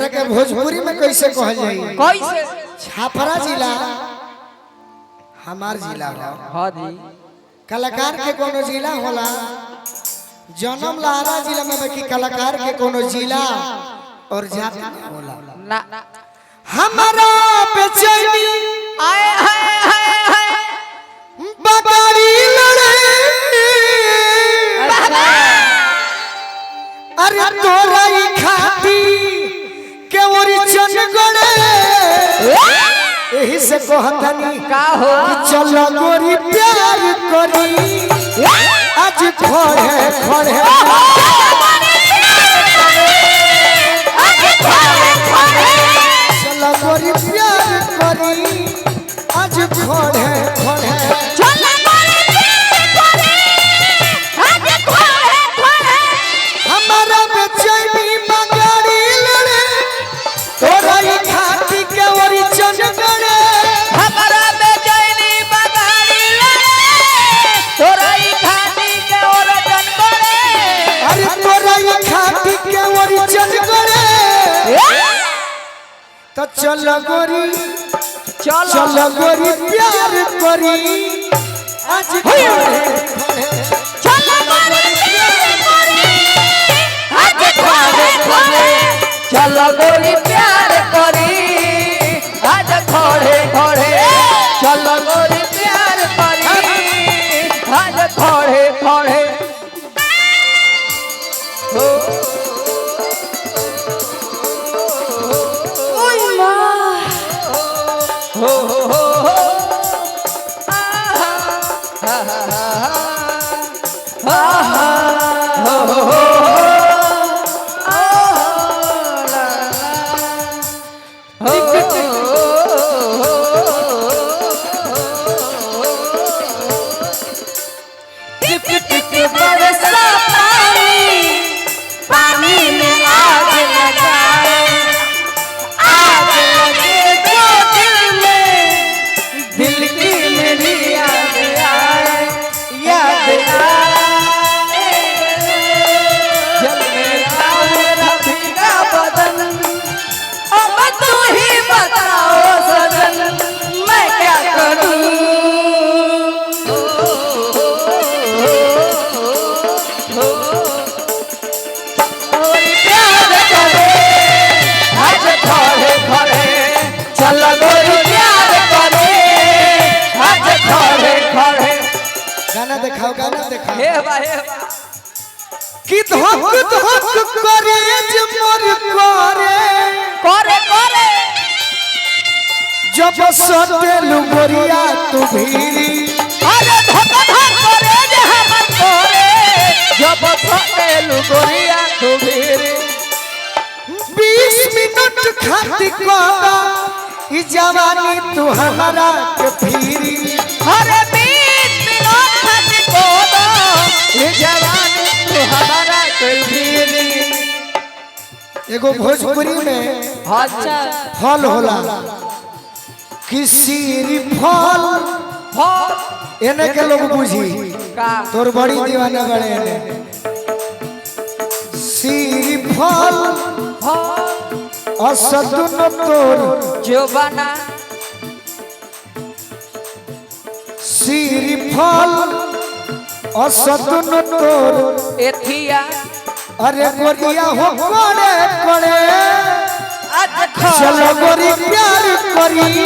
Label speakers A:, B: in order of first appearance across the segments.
A: एकरा के भोजपुरी में कैसे कहल जाई?
B: कैसे?
A: छापरा जिला हमार जिला हो।
B: हां जी।
A: कलाकार के कोनो जिला होला, जन्म लारा जिला में बाकी कलाकार के कोनो जिला और जाति होला
B: ना।
A: हमारा बेचैनी
B: आए हाय हाय हाय
A: बगाड़ी लड़े, अरे तोरा ही खाती के ओरी चन गड़े, यही से कहतनी
B: का हो
A: चल गोरी प्यार करी आज खड़े खड़े, चल गोरी प्यार करी आज खड़े खड़े, हमारा बेचैनी बगाड़ी लड़े तोरा ही खाती के ओरी चन गड़े,
B: हमारा बेचैनी बगाड़ी लड़े तोरा ही खाती के और जन करे,
A: अरे तोरा ही खाती के ओरी चन गड़े, तो चल गोरी चल गोरी प्यार करी आज खड़े खड़े,
B: चल गोरी प्यार करी आज खड़े खड़े, चल गोरी प्यार करी आज खड़े खड़े, चल गोरी प्यार करी आज खड़े खड़े। हो ओय मां हो आहा हा हा हा हो टिप टिप बरसा पानी में आग लगाए, आग लगे तो दिल की मेरी याद आए, याद आए जब मेरा भीगा बदन, अब तू ही बताओ सजन मैं क्या करूं। कोई प्यार करे आज खड़े खड़े, चल गोरी प्यार करे आज खड़े खड़े।
A: गाना दिखाओ गाना दिखाओ
B: हे बा
A: कि धक धक करे जे मोर करे
B: करे करे
A: जब सतेलु गोरिया तू भीरी,
B: अरे धक धक करे जे हमर करे जब सतेलु गोरिया तू भीरी,
A: 20 मिनट खाती कोदा ई जवानी तू हमारा के फिरी,
B: अरे 20 मिनट खत को दो ये जवानी तू हमारा कोई भीरी।
A: एगो भोजपुरी में
B: अच्छा
A: फल होला किसी फल,
B: हो
A: एने के लोग बुझी
B: का
A: तोर बड़ी दीवाना बड़े एने सीरी फल
B: हो
A: असदुन तोर
B: जो बना
A: सीरी फल असदुन तोर,
B: एथिया
A: अरे गोरिया हो करे करे
B: आज
A: चल गोरी प्यार करी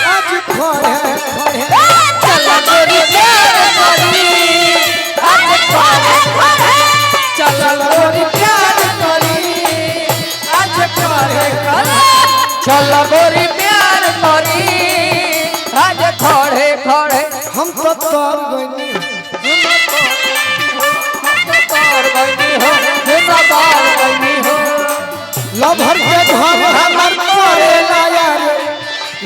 A: आज खड़े खड़े,
B: चल गोरी प्यार करी आज खड़े खड़े, चल गोरी प्यार करी आज खड़े खड़े, चल गोरी प्यार करी आज खड़े खड़े।
A: हम तो तोर गनी लभर के घर हमर परेला यार,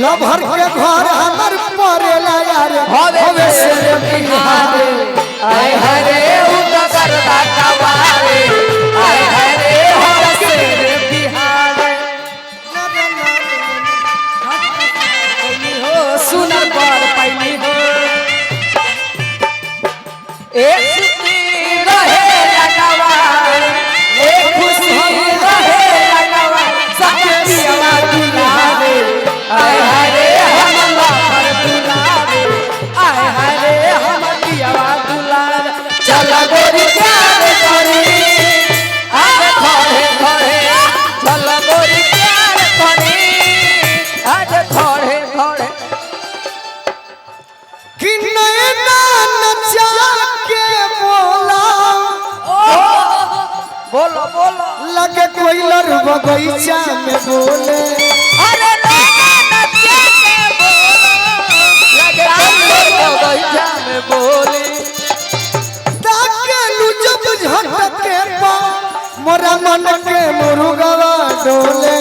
A: लभर के घर हमर परेला यार, हवे से बिहार
B: आय हरे उदा करदा कवारे, आय हरे हर से बिहार हो सुनर पर पैनी हो, एक सुखी रहे लगवा, एक खुशी रहे लगवा,
A: मोर बगीचा में बोले
B: अरे नचे के बोलो लगे मोर बगीचा में बोले
A: ताके लुजब झटके पा मोरा मन के मुर्गवा डोले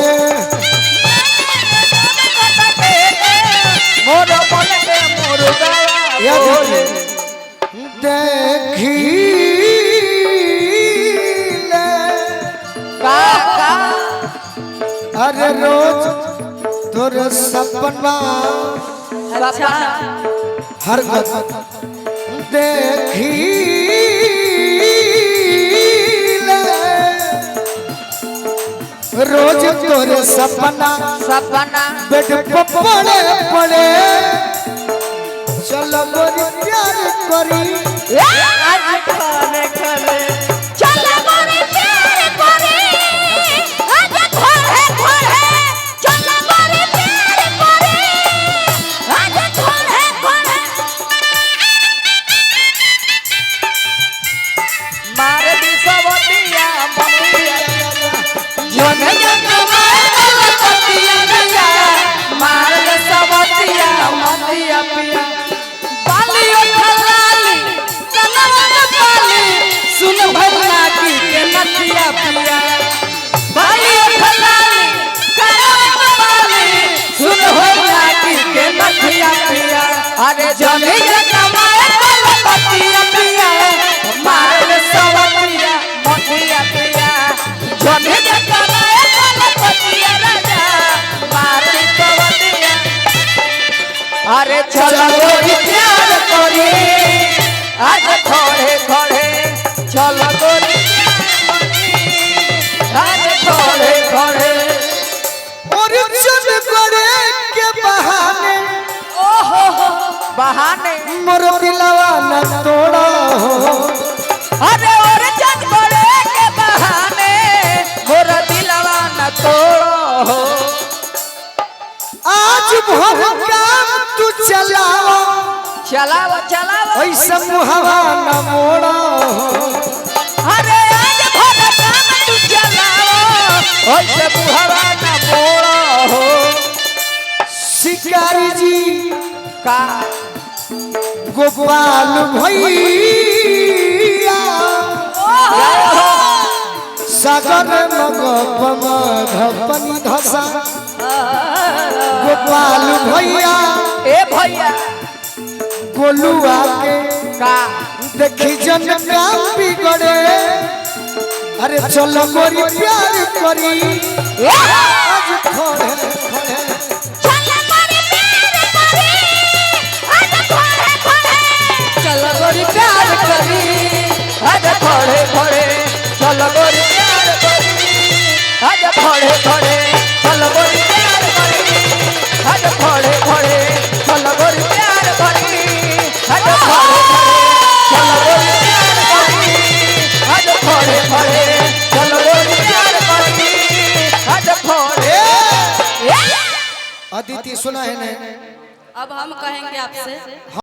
B: मोर मन के मुर्गा
A: बोले देखी अरे रोज तोर सपना हर देखी रोज तोर सपना बेड पे पड़े पड़े चलो गोरी प्यार करी
B: आज खाने खाने चलो गोरी प्यार करी आज खोले खोले चलो गोरी प्यार करी आज खोले खोले मार दी सबतिया मम्मिया जोने जमाए सबतिया पिया मार दे सबतिया मम्मिया पिया बाली उठलाली कनवा पाली सुन भरना की के नथिया पिया बाली उठलाली कनवा पाली सुन भरना की के नथिया पिया अरे जने जमाए सबतिया पिया मार दे सबतिया मथिया पिया जने जमाए सबतिया राजा मार दे सबतिया अरे चलो गोरी प्यार करी आज खोड़े खोड़े चलो गोरी आज खोड़े खोड़े
A: और चल करे के बहाने
B: ओहो बहाने
A: मोर दिलवा न तोड़ा हो
B: अरे और चल करे के बहाने मोरा दिलवा न तोड़ो हो
A: आज भर काम तू चलाओ
B: चलाओ चलाओ
A: ऐसा मुहवा न मोड़ा
B: अरे आज भर काम तू चलाओ ऐसे बुहवा न मोड़ो हो
A: शिकारी जी
B: का
A: गोपाल भैया सागर मगपनी धसा गोपाल भैया
B: ए भैया
A: गोलुआ के
B: का
A: देखी जन काम बिगड़े अरे चलो गोरी प्यार करी आज खोड़े खोड़े
B: चलो गोरी प्यार करी आज खोड़े खोड़े चलो गोरी प्यार करी आज खोड़े खोड़े चलो गोरी प्यार करी आज खोड़े खोड़े चलो गोरी प्यार करी आज खोड़े खोड़े चलो गोरी प्यार करी आज खोड़े खोड़े चलो गोरी प्यार करी आज खोड़े
A: अदिति सुना है ने
C: अब हम कहेंगे आपसे